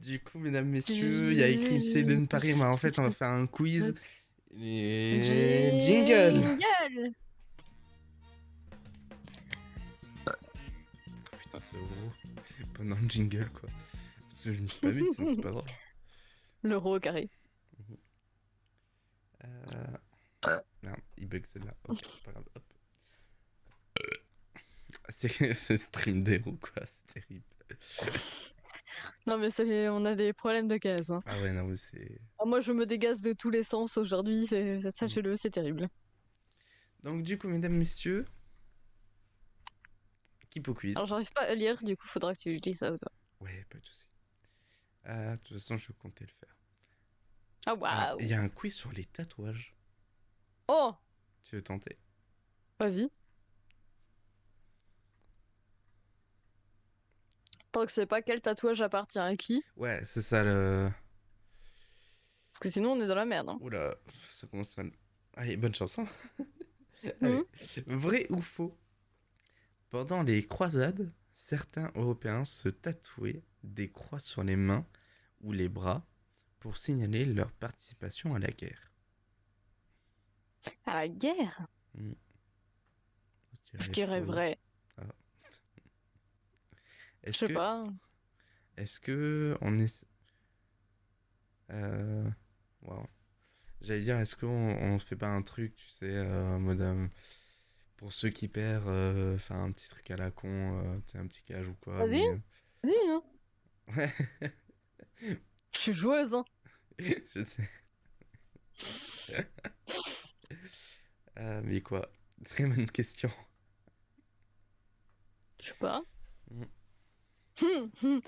Du coup, mesdames, messieurs, il y a écrit Céline Paris, mais en fait, on va faire un quiz. Et jingle! Jingle. Putain, c'est gros. Pendant le jingle, quoi. Parce que je me suis pas vu, c'est pas drôle. L'euro au carré. Non, il bug celle-là. Ok, pas grave. Hop. C'est ce stream d'héros, quoi. C'est terrible. Non mais on a des problèmes de gaz. Hein. Ah ouais, non, mais c'est. Ah, moi je me dégaze de tous les sens aujourd'hui, sachez-le, c'est terrible. Donc, du coup, mesdames, messieurs, Kipo Quiz. Alors j'arrive pas à lire, du coup faudra que tu utilises ça. Toi. Ouais, pas de soucis. De toute façon, je comptais le faire. Ah Alors, il y waouh. a un quiz sur les tatouages. Oh, Tu veux tenter? vas-y. Tant que c'est pas quel tatouage appartient à qui, Ouais, c'est ça le. parce que sinon on est dans la merde. Hein. Oula, ça commence mal. Allez, bonne chance. Hein. Mhm. Allez, vrai ou faux? Pendant les croisades, certains Européens se tatouaient des croix sur les mains ou les bras pour signaler leur participation à la guerre. À la guerre, Hmm, je dirais dirais faux. vrai. Ah. Je Est-ce sais que, pas. est-ce que on est, wow. J'allais dire, est-ce qu'on fait pas un truc, tu sais, en mode pour ceux qui perdent, faire un petit truc à la con, tu sais, un petit cage ou quoi, Vas-y, mais vas-y. Hein. ouais, Je suis joueuse. Hein. je sais. Mais quoi? Très bonne question. Je sais pas. Hmm. Hum, hum.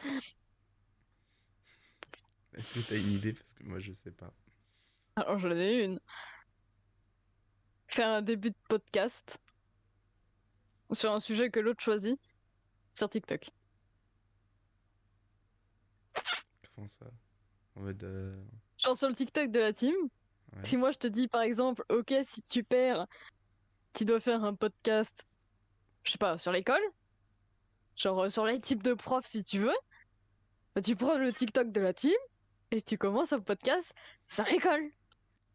Est-ce que t'as une idée? Parce que moi, je sais pas. Alors j'en ai une. Faire un début de podcast sur un sujet que l'autre choisit sur TikTok. Comment ça? En mode. Genre sur le TikTok de la team, Ouais. si moi je te dis par exemple, ok, si tu perds, tu dois faire un podcast, je sais pas, sur l'école, genre sur les types de profs si tu veux, bah, tu prends le TikTok de la team et tu commences un podcast sur l'école.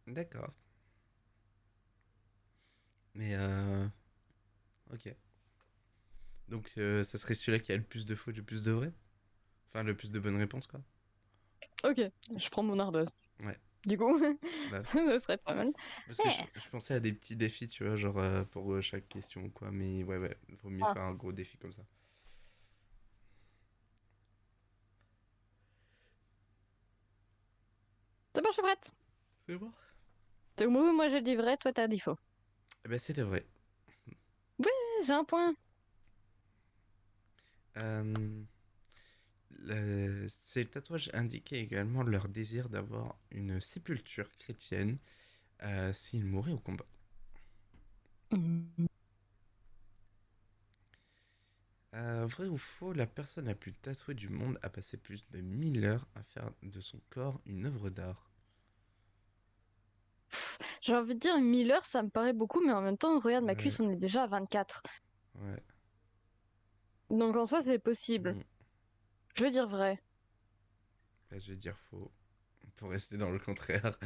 D'accord. Mais ok. Donc, ça serait celui-là qui a le plus de faux et le plus de vrai? Enfin, le plus de bonnes réponses, quoi. Ok, je prends mon ardoise. Ouais. Du coup, Bah, ça serait pas mal. parce que Eh. je pensais à des petits défis, tu vois, genre pour chaque question ou quoi. Mais ouais, ouais, il vaut mieux Ah, faire un gros défi comme ça. c'est bon, je suis prête. C'est bon. Donc, moi je dis vrai, toi t'as dit faux. Eh ben, c'était vrai. J'ai un point. Euh, ces tatouages indiquaient également leur désir d'avoir une sépulture chrétienne s'ils mouraient au combat. Hmm. Vrai ou faux, la personne la plus tatouée du monde a passé plus de 1000 heures à faire de son corps une œuvre d'art. J'ai envie de dire 1000 heures, ça me paraît beaucoup, mais en même temps, regarde ma Ouais, cuisse, on est déjà à 24. ouais. Donc en soi, c'est possible. Hmm. Je veux dire vrai. Là, je vais dire faux. Pour rester dans le contraire.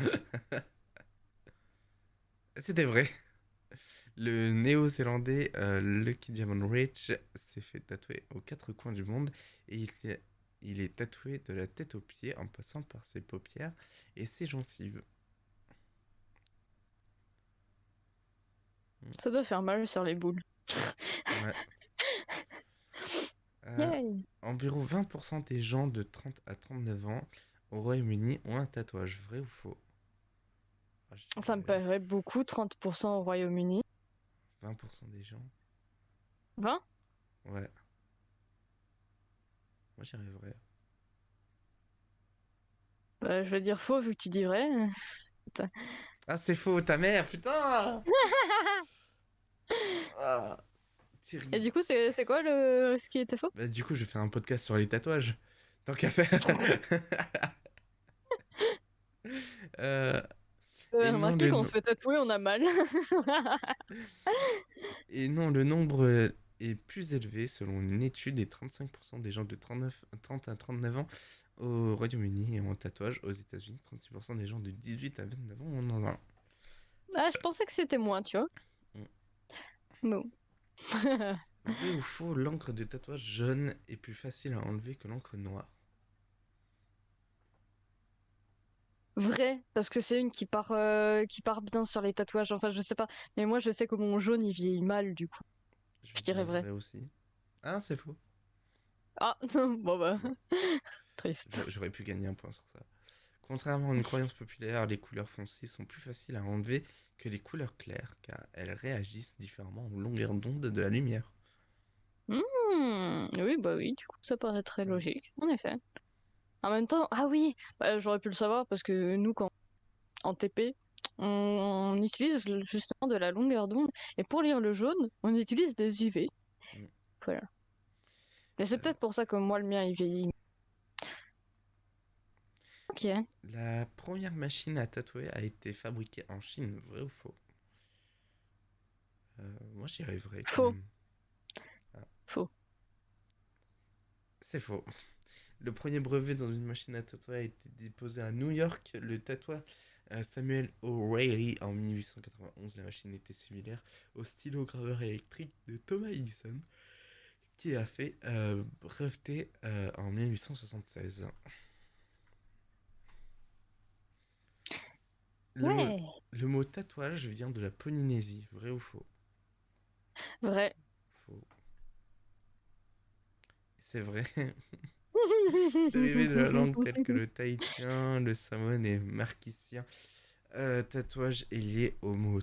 C'était vrai. Le néo-zélandais Lucky Diamond Rich s'est fait tatouer aux quatre coins du monde et il est tatoué de la tête aux pieds en passant par ses paupières et ses gencives. Ça doit faire mal sur les boules. Ouais. Euh, Yay! environ 20% des gens de 30 à 39 ans au Royaume-Uni ont un tatouage, vrai ou faux? Ah, je Ça me dirais paraît beaucoup, 30% au Royaume-Uni. 20% des gens. 20? Ouais, moi j'irais vrai. Bah, je vais dire faux vu que tu dis vrai. Putain. Ah, c'est faux, ta mère, putain! Ah, Et terrible. du coup, c'est quoi ce qui était faux? Bah, du coup, je vais faire un podcast sur les tatouages. Tant qu'à faire. Euh, et non, Remarquez qu'on se fait tatouer, on a mal. et non, le nombre est plus élevé selon une étude et 35% des gens de 30 à 39 ans au Royaume-Uni ont un tatouage. Aux États-Unis, 36% des gens de 18 à 29 ans en ont un. Ah, je pensais que c'était moins, tu vois. Mm. Non. Vrai ou faux, l'encre de tatouage jaune est plus facile à enlever que l'encre noire. Vrai, parce que c'est une qui part bien sur les tatouages. Enfin, je sais pas. Mais moi, je sais que mon jaune, il vieillit mal, du coup. Je Je vais dirais dire vrai. vrai aussi. Ah, c'est faux. Ah, bon bah, Bon, triste. j'aurais pu gagner un point sur ça. Contrairement à une croyance populaire, les couleurs foncées sont plus faciles à enlever que les couleurs claires, car elles réagissent différemment aux longueurs d'onde de la lumière. Oui, bah oui, du coup, ça paraît très Mm. logique, en effet. En même temps, ah oui, bah, j'aurais pu le savoir parce que nous, quand en TP, on utilise justement de la longueur d'onde. Et pour lire le jaune, on utilise des UV. Mm. Voilà. Et c'est Euh, peut-être pour ça que moi, le mien, il vieillit. Ok. la première machine à tatouer a été fabriquée en Chine, vrai ou faux? Moi, je dirais vrai quand Faux. même. Ah, Faux. c'est faux. Le premier brevet dans une machine à tatouer a été déposé à New York. Le tatoueur Samuel O'Reilly en 1891. La machine était similaire au stylo-graveur électrique de Thomas Edison, qui a fait breveter en 1876. Le mot, Ouais. le mot tatouage vient de la Polynésie, vrai ou faux? Vrai. Faux. C'est vrai. Dérivé de la langue telle que le tahitien, le samoan et marquisien. Tatouage est lié au mot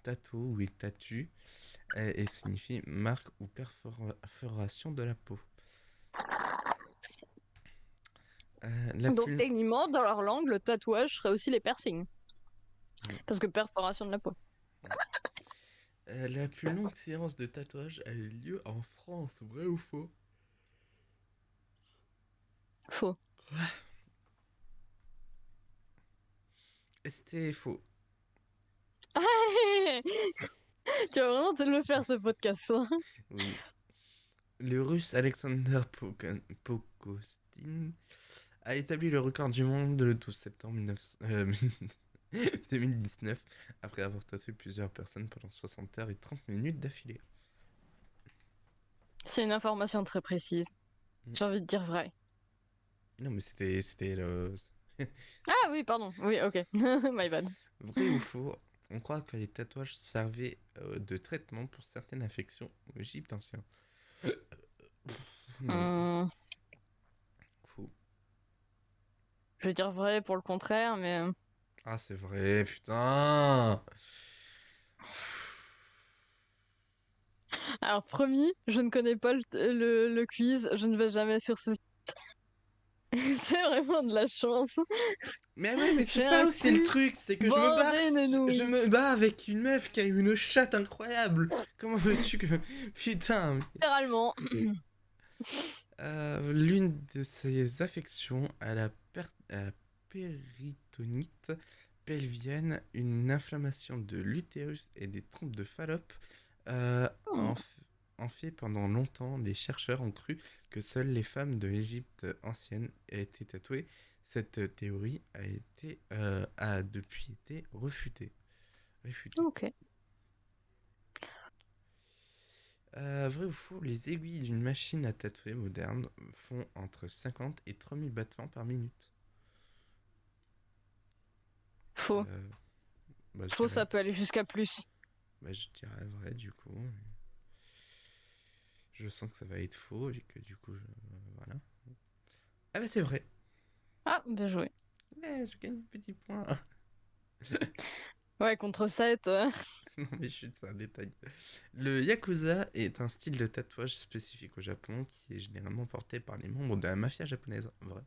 tato ou tatu et signifie marque ou perforation de la peau. La Donc, plus... techniquement, dans leur langue, le tatouage serait aussi les piercings. Mm. Parce que perforation de la peau. La plus longue séance de tatouage a eu lieu en France, vrai ou faux? Faux. C'était faux. Tu vas vraiment te le faire ce podcast, hein. Oui. Le russe Alexander Pokostin a établi le record du monde le 12 septembre 2019 après avoir tatoué plusieurs personnes pendant 60 heures et 30 minutes d'affilée. C'est une information très précise. Mm. J'ai envie de dire vrai. Non, mais c'était le. Ah oui, pardon. Oui, ok. My bad. Vrai ou faux? On croit que les tatouages servaient de traitement pour certaines infections au Égypte ancien. Non, Hum, faux. je vais dire vrai pour le contraire, mais... Ah, c'est vrai, putain! Alors, promis, je ne connais pas le quiz, je ne vais jamais sur ce site. C'est vraiment de la chance. Mais ouais, mais c'est J'ai ça un aussi le cul truc, c'est que je me bats, bordé de je nouilles. me bats avec une meuf qui a une chatte incroyable. Comment veux-tu que, putain, Littéralement. l'une de ses affections à la péritonite pelvienne, une inflammation de l'utérus et des trompes de Fallope. Euh, Hmm. en, en fait, pendant longtemps, les chercheurs ont cru que seules les femmes de l'Égypte ancienne étaient tatouées. Cette théorie a depuis été réfutée. Ok. Vrai ou faux, les aiguilles d'une machine à tatouer moderne font entre 50 et 3000 battements par minute. Faux. Euh, bah, Faux, ça peut aller jusqu'à plus. je dirais vrai du coup. Je sens que ça va être faux et que du coup, voilà. Ah bah c'est vrai. Ah, bien joué. Ouais, je gagne un petit point. Ouais, contre 7. Non mais chut, c'est un détail. Le yakuza est un style de tatouage spécifique au Japon qui est généralement porté par les membres de la mafia japonaise. Vrai.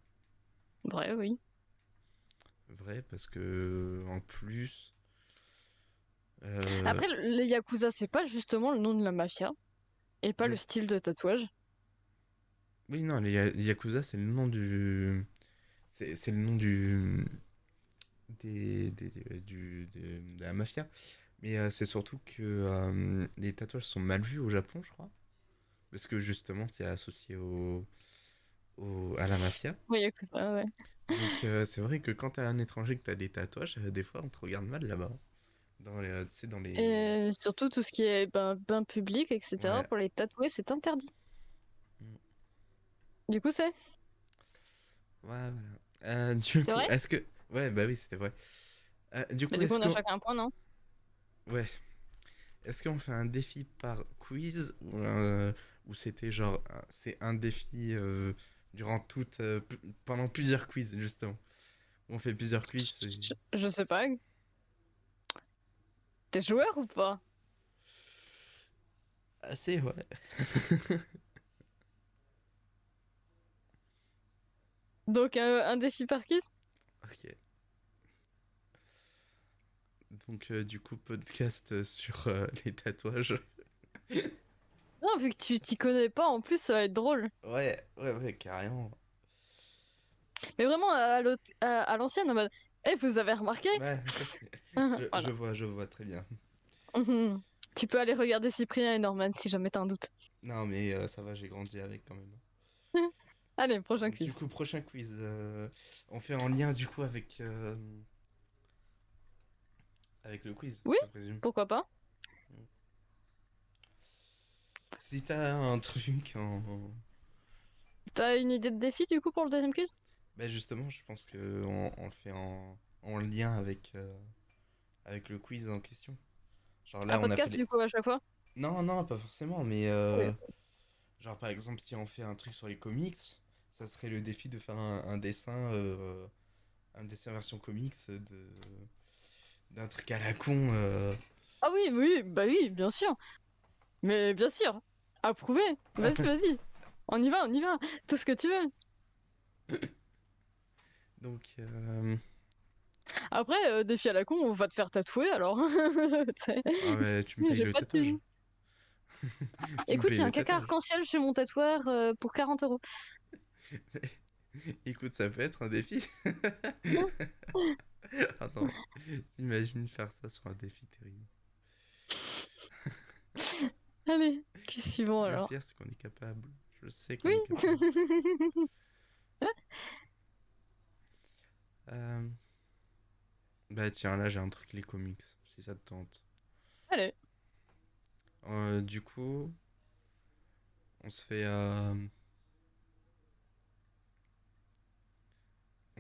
Vrai, oui. Vrai parce que en plus, euh, Après, les Yakuza, c'est pas justement le nom de la mafia et pas le oui, style de tatouage. oui non, les yakuza c'est le nom du, c'est le nom de la mafia. Mais c'est surtout que les tatouages sont mal vus au Japon, je crois. Parce que justement, c'est associé à la mafia. Oui, écoute, ouais, ouais. Donc c'est vrai que quand t'es un étranger que t'as des tatouages, des fois on te regarde mal là-bas. Tu sais, dans les... Et surtout tout ce qui est bain public, etc. Ouais. Pour les tatouer, c'est interdit. Mm. Du coup, c'est Ouais, voilà. Du c'est coup, vrai? est-ce que... Ouais, bah oui, c'était vrai. Du Mais coup, du coup, est-ce on a qu'on... chacun un point, non? Ouais. Est-ce qu'on fait un défi par quiz ou c'était genre... C'est un défi durant pendant plusieurs quiz, justement. On fait plusieurs quiz. Je sais pas. T'es joueur ou pas? Assez, ouais. Donc, un défi par quiz? Ok. Donc, du coup, podcast sur les tatouages. Non, vu que tu t'y connais pas, en plus, ça va être drôle. Ouais, ouais, ouais, carrément. Mais vraiment, à l'ancienne, en mode, eh, vous avez remarqué? Ouais, je Voilà. vois, je vois très bien. Mhm. Tu peux aller regarder Cyprien et Norman si jamais t'as un doute. Non, mais ça va, j'ai grandi avec quand même. Allez, prochain Du quiz. coup, prochain quiz. On fait en lien, du coup, avec le quiz, Oui, je présume. pourquoi pas? Si t'as un truc en... T'as une idée de défi du coup pour le deuxième quiz? Bah, justement, je pense que on le fait en lien avec le quiz en question. Genre Un là, on a fait podcast les... du coup à chaque fois? Non, non, pas forcément, mais Oui. genre par exemple, si on fait un truc sur les comics, ça serait le défi de faire un dessin version comics d'un truc à la con. Ah oui, oui, bah oui, bien sûr. Mais bien sûr, approuvé. Vas-y, vas-y. On y va, on y va. Tout ce que tu veux. Donc, Après, défi à la con, on va te faire tatouer alors. Tu sais, ah ouais, tu me payes j'ai le pas de tatouage. thune. Tu me Écoute, payes il y a le un caca tatouage. arc-en-ciel chez mon tatoueur pour 40 euros. Écoute, ça peut être un défi. Attends, imagine faire ça sur un défi terrible. Allez, qui suivant Le alors? pire, c'est qu'on est capable. Je sais qu'on Oui. est capable. Euh, Bah tiens, là j'ai un truc, les comics, si ça te tente. Allez. Du coup, on se fait,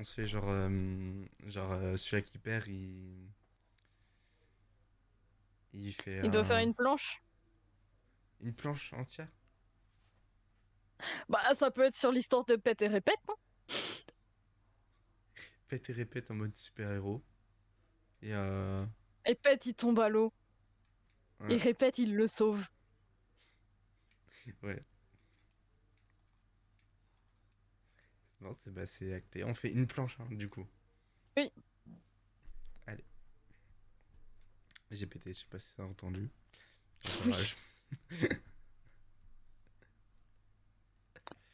celui qui perd, il fait Il doit faire une planche. une planche entière. Bah, ça peut être sur l'histoire de pète et répète, non? Pète et répète en mode super-héros. Et Et pète, il tombe à l'eau. Et ouais, répète, il le sauve. ouais. Non, c'est acté. On fait une planche, hein, du coup. Oui. Allez, j'ai pété, je sais pas si ça a entendu. Pas Oui. grave.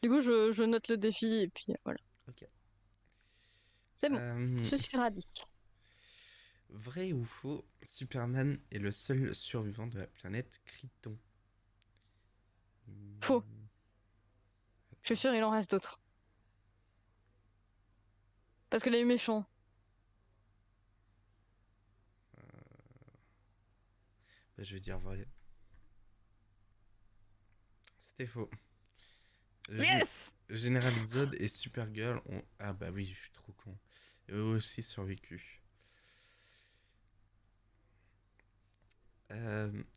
Du coup, je note le défi et puis voilà. Ok. C'est bon. Euh, Je suis radie. Vrai ou faux, Superman est le seul survivant de la planète Krypton. Faux. Hmm, Je suis attends, sûre, il en reste d'autres. Parce que les méchants. bah, je vais dire vrai. C'était faux. Yes! Général Zod et Supergirl ont... Ah bah oui, je suis trop con. Eux aussi survécu.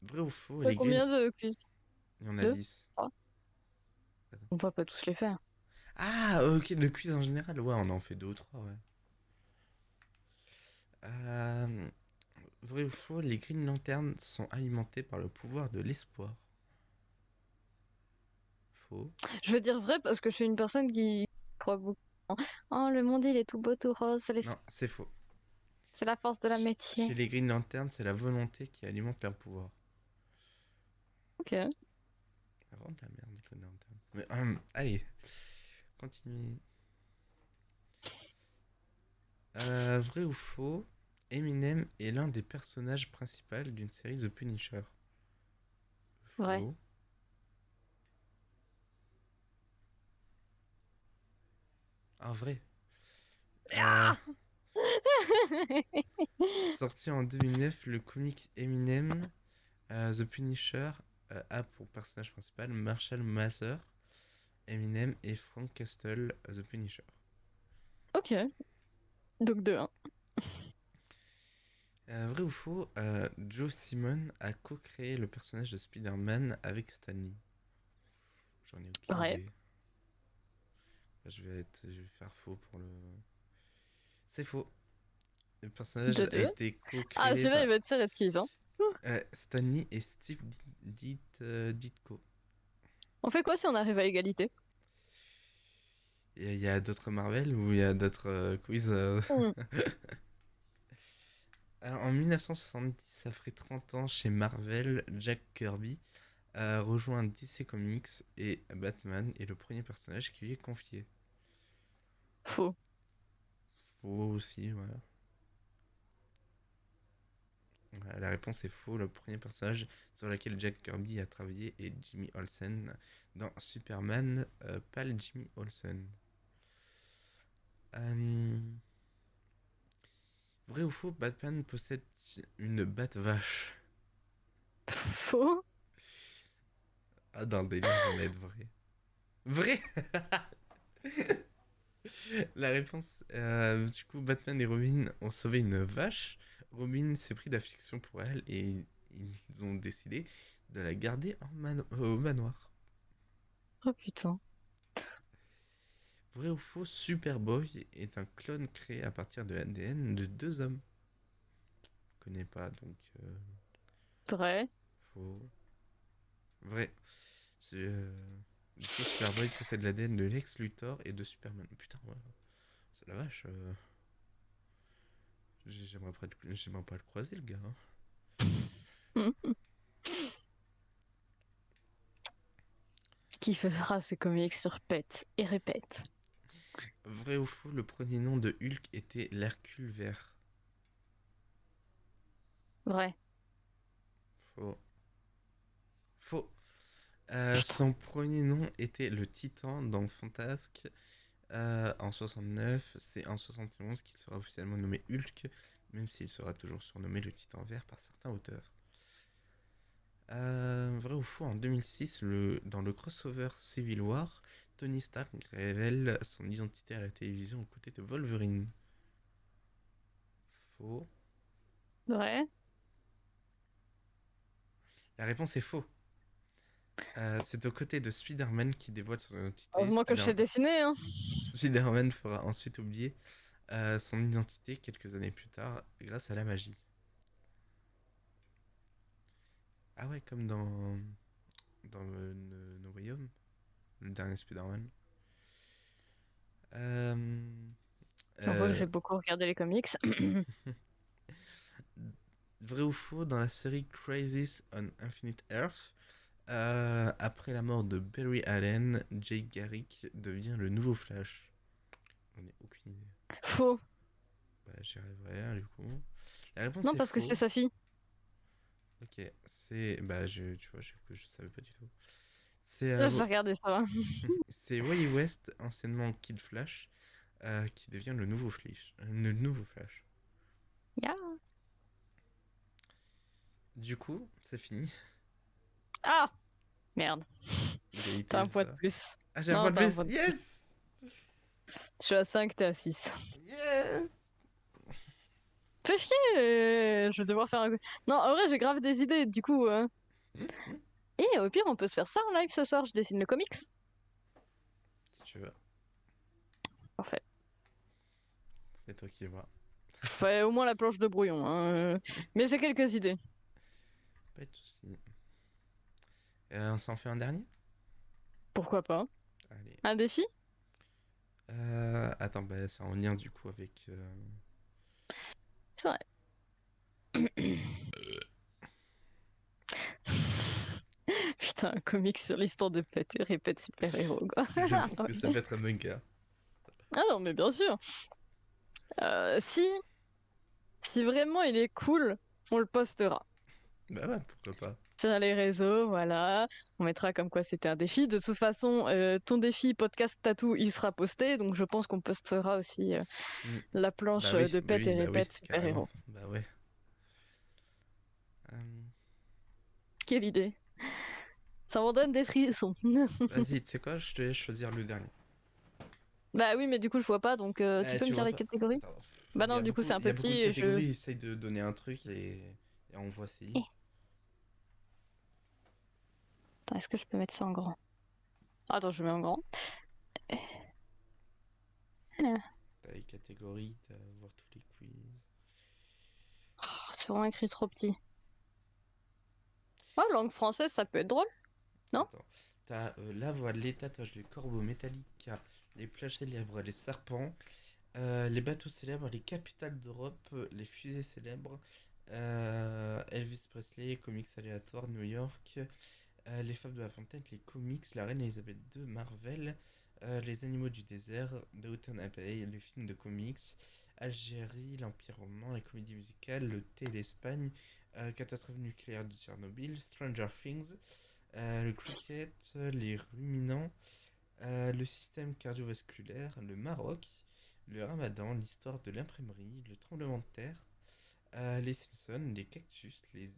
Vrai ou faux, T'as les Green... combien de quiz? Il y en a Deux? 10. Trois? Attends. On va pas tous les faire. Ah, ok, le quiz en général. Ouais, on en fait deux ou trois, ouais. Euh, Vrai ou faux, les Green Lanterns sont alimentés par le pouvoir de l'espoir. Faux. Je veux dire vrai parce que je suis une personne qui croit beaucoup. Oh, le monde, il est tout beau, tout rose. Non, c'est faux. C'est la force de l'amitié. Chez les Green Lanterns, c'est la volonté qui alimente leur pouvoir. Ok. C'est vraiment de la merde, les Green Lanterns. Mais, allez, continue. Vrai ou faux, Eminem est l'un des personnages principaux d'une série The Punisher. Vrai. Faux. Ah, vrai. Euh, Ah. Sorti en 2009, le comique Eminem, The Punisher, a pour personnage principal Marshall Mather, Eminem et Frank Castle, The Punisher. Ok, donc 2-1. Vrai ou faux, Joe Simon a co-créé le personnage de Spider-Man avec Stan Lee. J'en ai aucune Vrai. idée. Je vais faire faux pour le. C'est faux. Le personnage a 2-2. été Ah, co-créé celui-là, par il va te serrer de quiz, hein. Stan Lee et Steve Ditko. On fait quoi si on arrive à égalité? Il y a d'autres Marvel ou il y a d'autres quiz Hmm. Alors, en 1970, ça ferait 30 ans chez Marvel, Jack Kirby a rejoint DC Comics et Batman est le premier personnage qui lui est confié. Faux. Faux aussi, voilà. Voilà, la réponse est faux. Le premier personnage sur lequel Jack Kirby a travaillé est Jimmy Olsen dans Superman, pas le Jimmy Olsen. Euh, Vrai ou faux, Batman possède une batte-vache. Faux. Ah, dans le délire, je vais mettre vrai. Vrai. La réponse, du coup, Batman et Robin ont sauvé une vache. Robin s'est pris d'affection pour elle et ils ont décidé de la garder au manoir. Oh putain. Vrai ou faux, Superboy est un clone créé à partir de l'ADN de deux hommes. Je connais pas, donc Vrai. faux. Vrai. Du coup, Superboy possède l'ADN de Lex Luthor et de Superman. Putain, ouais. C'est la vache. J'aimerais pas le croiser, le gars, hein. Hmm. Qui fera ce comics se répète et répète. Vrai ou faux, le premier nom de Hulk était l'Hercule vert. Vrai. Faux. Faux. Putain. Son premier nom était le Titan dans Fantasque en 69. C'est en 71 qu'il sera officiellement nommé Hulk, même s'il sera toujours surnommé le Titan vert par certains auteurs. Vrai ou faux, en 2006, dans le crossover Civil War, Tony Stark révèle son identité à la télévision aux côtés de Wolverine. Faux. Vrai. La réponse est faux. C'est aux côtés de Spider-Man qui dévoile son identité. Heureusement que je sais dessiner, hein. Spider-Man fera ensuite oublier son identité quelques années plus tard grâce à la magie. Ah ouais, comme dans No Way Home, le dernier Spider-Man. Euh, On voit que euh, j'ai beaucoup regardé les comics. Vrai ou faux, dans la série Crisis on Infinite Earth, après la mort de Barry Allen, Jay Garrick devient le nouveau Flash. J'en ai aucune idée. Faux. Bah, j'irai vrai, hein, du coup. La réponse Non, est parce que c'est faux. sa fille. Ok, c'est. Bah, tu vois, je savais pas du tout. C'est Là, je vais regarder ça va. c'est Wally West, anciennement Kid Flash, qui devient le nouveau Flash. Ya. Du coup, c'est fini. Ah! Merde. Égalité, T'as un c'est point de ça. plus. Ah, j'ai un point Non, de t'as un plus. point de plus. Yes! Je suis à 5, t'es à 6. Yes! Fais chier! Je vais devoir faire un. Non, en vrai, j'ai grave des idées, du coup. Hmm, Et au pire, on peut se faire ça en live ce soir, je dessine le comics. si tu veux, Parfait. c'est toi qui vois. Fais au moins la planche de brouillon, hein. Mais j'ai quelques idées. Pas de soucis. On s'en fait un dernier? Pourquoi pas? Allez. Un défi? Attends, bah, c'est en lien du coup avec. C'est vrai. Putain, un comics sur l'histoire de pète et répète super-héros, quoi. Je pense que ça peut être un manga. Ah non, mais bien sûr. Si Si vraiment il est cool, on le postera Bah ouais, pourquoi pas. sur les réseaux, voilà. On mettra comme quoi c'était un défi. De toute façon, ton défi podcast tatou, il sera posté, donc je pense qu'on postera aussi Hmm. la planche de pète et Bah oui, répète carrément. super-héros. Bah ouais. Euh, Quelle idée. Ça m'en donne des frissons. Vas-y, tu sais quoi, je te laisse choisir le dernier. Bah oui, mais du coup, je vois pas, donc tu peux Tu me dire vois les pas? catégories? Attends, Bah non, du coup, c'est un il y peu a beaucoup petit de et je... catégories, essaye de donner un truc et on voit Eh, CI. attends, est-ce que je peux mettre ça en grand? Attends, je mets en grand. Voilà. T'as les catégories, t'as voir tous les quiz. Oh, c'est vraiment écrit trop petit. Oh, langue française, ça peut être drôle, non? Attends, t'as la voile, les tatouages, les corbeaux, Metallica, les plages célèbres, les serpents, les bateaux célèbres, les capitales d'Europe, les fusées célèbres, Elvis Presley, comics aléatoires, New York, les fables de la fontaine, les comics, la reine Elisabeth II, Marvel, les animaux du désert, Downton Abbey, les films de comics, Algérie, l'Empire romain, les comédies musicales, le thé et l'Espagne, catastrophe nucléaire de Tchernobyl, Stranger Things, le cricket, les ruminants, le système cardiovasculaire, le Maroc, le ramadan, l'histoire de l'imprimerie, le tremblement de terre, les Simpsons, les cactus, les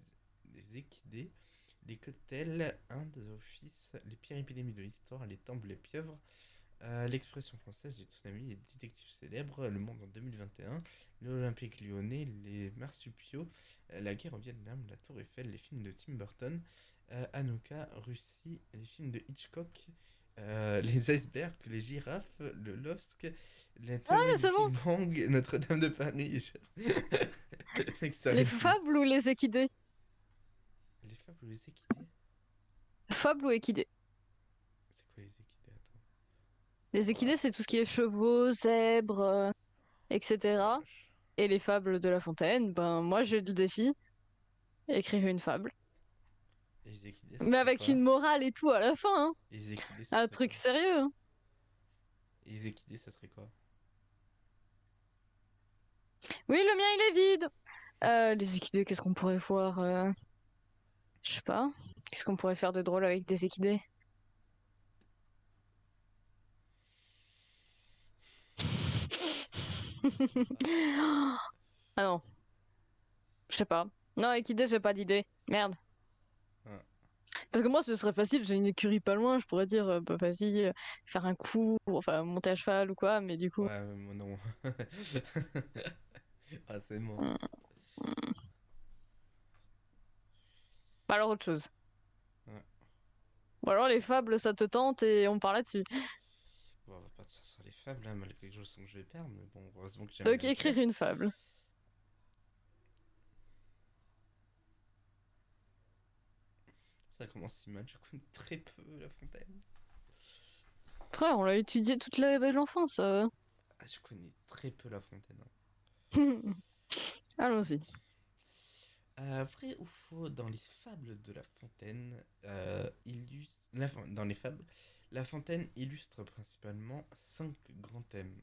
équidés, les cocktails, Inde, Office, les pires épidémies de l'histoire, les temples, les pieuvres, l'expression française, les tsunamis, les détectives célèbres, le monde en 2021, l'Olympique lyonnais, les marsupiaux, la guerre au Vietnam, la tour Eiffel, les films de Tim Burton, Hanouka, Russie, les films de Hitchcock, les icebergs, les girafes, le LOSC, la Ah, théorie mais du c'est bon! Big Bang, Notre-Dame de Paris. Le mec Les s'arrête plus. fables ou les équidés? Les fables ou les équidés? Fables ou équidés? C'est quoi les équidés? Attends. Les Ouah, équidés, c'est tout ce qui est chevaux, zèbres, etc. wesh. Et les fables de La Fontaine, ben moi j'ai le défi, écrire une fable. Et les équidés, ça Mais serait avec quoi? une morale et tout à la fin, hein. Et les équidés, ça Un serait truc quoi? sérieux, hein. Et les équidés, ça serait quoi? Oui, le mien il est vide. Les équidés, qu'est-ce qu'on pourrait voir je sais pas. Qu'est-ce qu'on pourrait faire de drôle avec des équidés? Je sais pas. Ah non, je sais pas. Non, équidés, j'ai pas d'idée. Merde. Ah, Parce que moi, ce serait facile, j'ai une écurie pas loin, je pourrais dire, bah vas-y, faire un coup, enfin monter à cheval ou quoi, mais du coup. ouais, moi non. Ah, c'est mort. hmm, hmm. Bah alors autre chose. Ouais. Ou alors les fables, ça te tente et on parle là-dessus. Bon, on va partir sur les fables, là, malgré que je sens que je vais perdre, mais bon, heureusement que j'aime Donc bien écrire. écrire une fable. Ça commence si mal, je connais très peu La Fontaine. Frère, on l'a étudié toute l'enfance. Ah, je connais très peu La Fontaine, hein. Allons-y. Vrai ou faux, dans les fables de La Fontaine, dans les fables, La Fontaine illustre principalement 5 grands thèmes.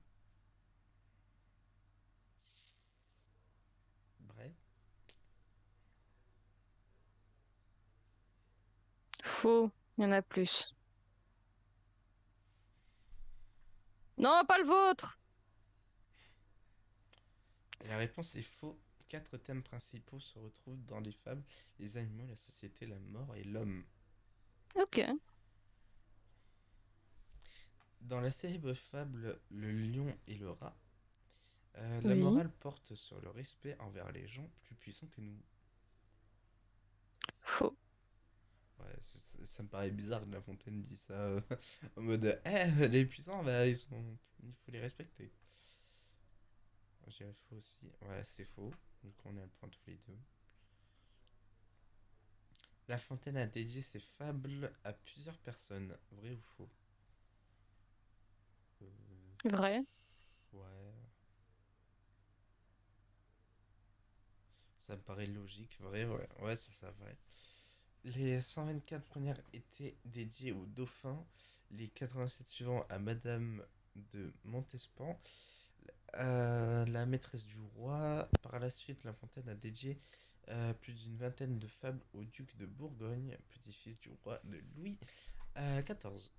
Vrai? Faux, il y en a plus. Non, pas le vôtre! Et la réponse est faux. 4 thèmes principaux se retrouvent dans les fables, les animaux, la société, la mort et l'homme. Ok. Dans la célèbre fable Le lion et le rat, la Oui. morale porte sur le respect envers les gens plus puissants que nous. Faux. Ouais, ça me paraît bizarre que La Fontaine dit ça en mode les puissants, bah, il faut les respecter. J'irais faux aussi. Ouais, c'est faux. Du coup, on est à le point tous les deux. La Fontaine a dédié ses fables à plusieurs personnes. Vrai ou faux? Euh, Vrai. ouais, ça me paraît logique. Vrai, ouais. Ouais, c'est ça, vrai. Les 124 premières étaient dédiées au dauphin, les 87 suivants à Madame de Montespan, La maîtresse du roi. Par la suite, La Fontaine a dédié plus d'une vingtaine de fables au duc de Bourgogne, petit-fils du roi de Louis XIV.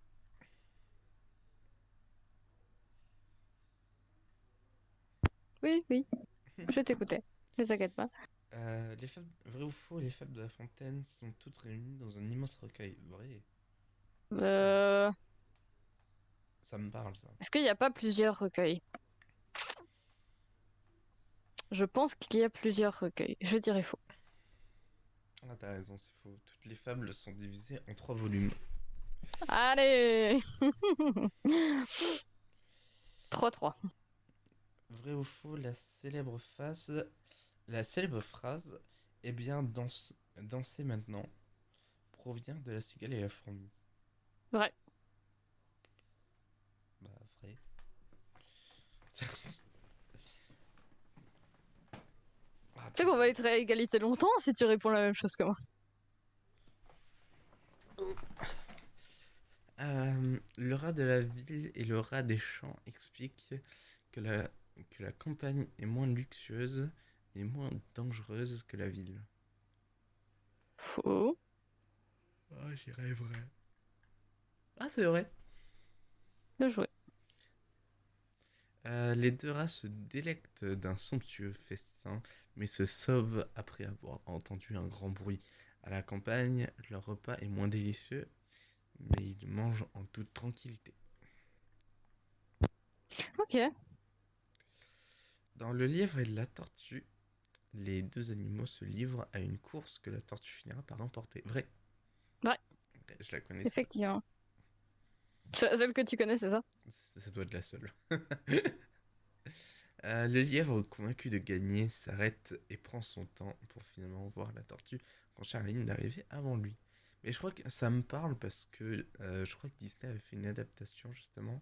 Oui, oui, je t'écoutais. Ne t'inquiète pas. Les fables, vrai ou faux, les fables de La Fontaine sont toutes réunies dans un immense recueil. Vrai ou faux? Euh, Ça me parle, ça. Est-ce qu'il n'y a pas plusieurs recueils? Je pense qu'il y a plusieurs recueils. Je dirais faux. Ah, t'as raison, c'est faux. Toutes les fables sont divisées en trois volumes. Allez! 3-3. Vrai ou faux, la célèbre phrase, eh bien, dansez maintenant, provient de la cigale et la fourmi. Vrai. Bah, vrai. Ah, Tu sais qu'on va être à égalité longtemps si tu réponds la même chose que moi. le rat de la ville et le rat des champs expliquent que la campagne est moins luxueuse et moins dangereuse que la ville. Faux. Ah, j'irais vrai. Ah, c'est vrai. Bien joué. Les deux rats se délectent d'un somptueux festin, mais se sauvent après avoir entendu un grand bruit. À la campagne, leur repas est moins délicieux, mais ils mangent en toute tranquillité. Ok. Dans le lièvre et la tortue, les deux animaux se livrent à une course que la tortue finira par remporter. Vrai. Vrai. Je la connais celle-là. Effectivement. C'est la seule que tu connais, c'est ça? Ça doit être la seule. Le lièvre, convaincu de gagner, s'arrête et prend son temps pour finalement voir la tortue franchir la ligne d'arrivée avant lui. Mais je crois que ça me parle parce que je crois que Disney avait fait une adaptation justement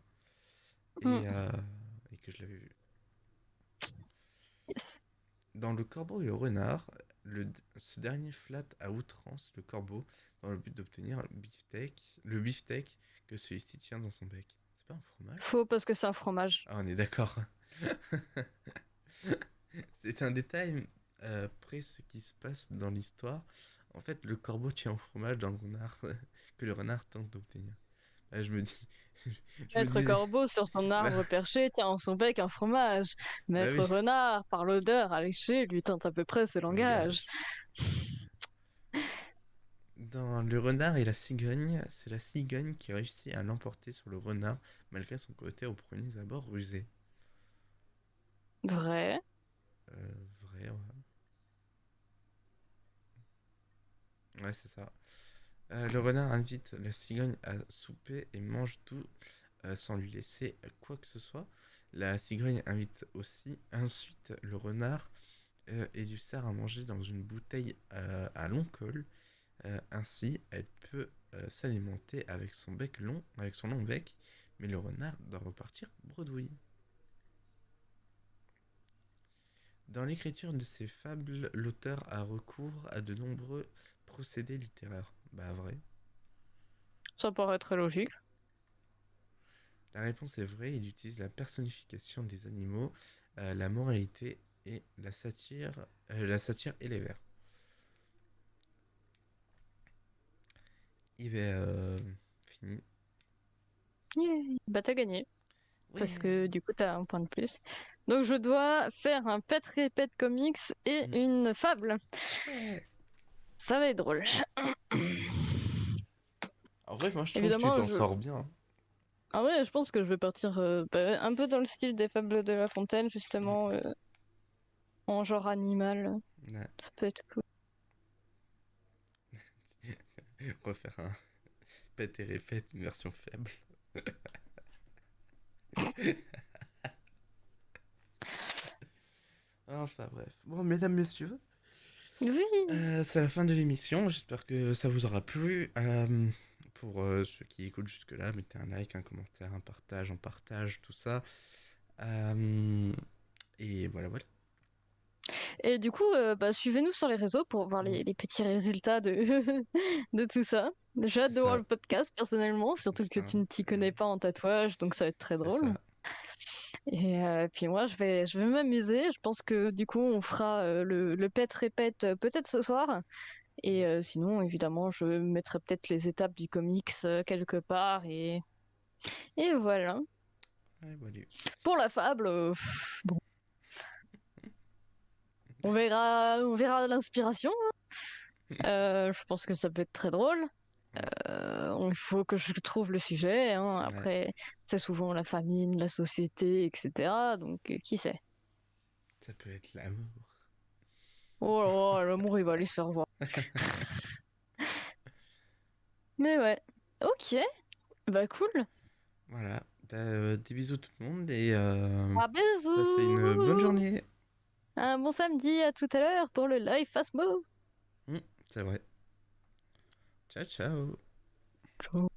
Hmm. et, et que je l'avais vu. Yes. Dans Le Corbeau et le Renard, ce dernier flatte à outrance le corbeau dans le but d'obtenir le beefsteak que celui-ci tient dans son bec. C'est pas un fromage? Faux parce que c'est un fromage. Ah, on est d'accord. C'est un détail près ce qui se passe dans l'histoire. En fait, le corbeau tient au fromage dans le renard que le renard tente d'obtenir. Ah, je me dis, je me Maître disais, Corbeau, sur son bah, arbre perché, tient en son bec un fromage. bah Maître oui, Renard, par l'odeur alléchée, lui tente à peu près ce langage. langage. Dans le renard et la cigogne, c'est la cigogne qui réussit à l'emporter sur le renard malgré son côté au premier abord rusé. Vrai. Vrai, ouais. Ouais, c'est ça. Le renard invite la cigogne à souper et mange tout sans lui laisser quoi que ce soit. La cigogne invite aussi ensuite le renard et lui sert à manger dans une bouteille à long col. Ainsi, elle peut s'alimenter avec son bec long, avec son long bec, mais le renard doit repartir bredouille. Dans l'écriture de ces fables, l'auteur a recours à de nombreux procédés littéraires. Bah vrai. Ça paraît très logique. La réponse est vraie, il utilise la personnification des animaux, la moralité et la satire et les vers. Il est fini. Yeah. Bah t'as gagné. Parce Ouais. que du coup t'as un point de plus. Donc je dois faire un pet répète comics et Mm. une fable. Ouais. Ça va être drôle. En vrai, moi je trouve que tu Évidemment, t'en je... sors bien. Ah ouais, je pense que je vais partir un peu dans le style des fables de La Fontaine, Mm. justement, en genre animal. Ouais. Ça peut être cool. Refaire un pète et répète, une version faible. Enfin bref. Bon, mesdames, messieurs, Oui! c'est la fin de l'émission. J'espère que ça vous aura plu. Pour ceux qui écoutent jusque-là, mettez un like, un commentaire, un partage, on partage, tout ça. Euh, et voilà, voilà. Et du coup, bah, suivez-nous sur les réseaux pour voir Mm. les petits résultats de, de tout ça. J'ai hâte C'est de voir ça. le podcast, personnellement, surtout que Putain, tu ne t'y connais pas en tatouage, donc ça va être très c'est drôle. ça. Et puis moi, je vais m'amuser. Je pense que du coup, on fera le pet répète peut-être ce soir. Et sinon, évidemment, je mettrai peut-être les étapes du comics quelque part. Et voilà. Ouais, voilà. Pour la fable, bon, on verra l'inspiration. Je pense que ça peut être très drôle. Ouais, Il faut que je trouve le sujet, hein. ouais, Après, c'est souvent la famine, la société, etc. Donc, qui sait? ça peut être l'amour. Oh là là, l'amour, il va aller se faire voir. Mais ouais. Ok. Bah, cool. Voilà. Des bisous tout le monde et Ah, passez une bonne bisous! journée. Un bon samedi, à tout à l'heure pour le live Fast Move. C'est vrai. Ciao, ciao. Ciao.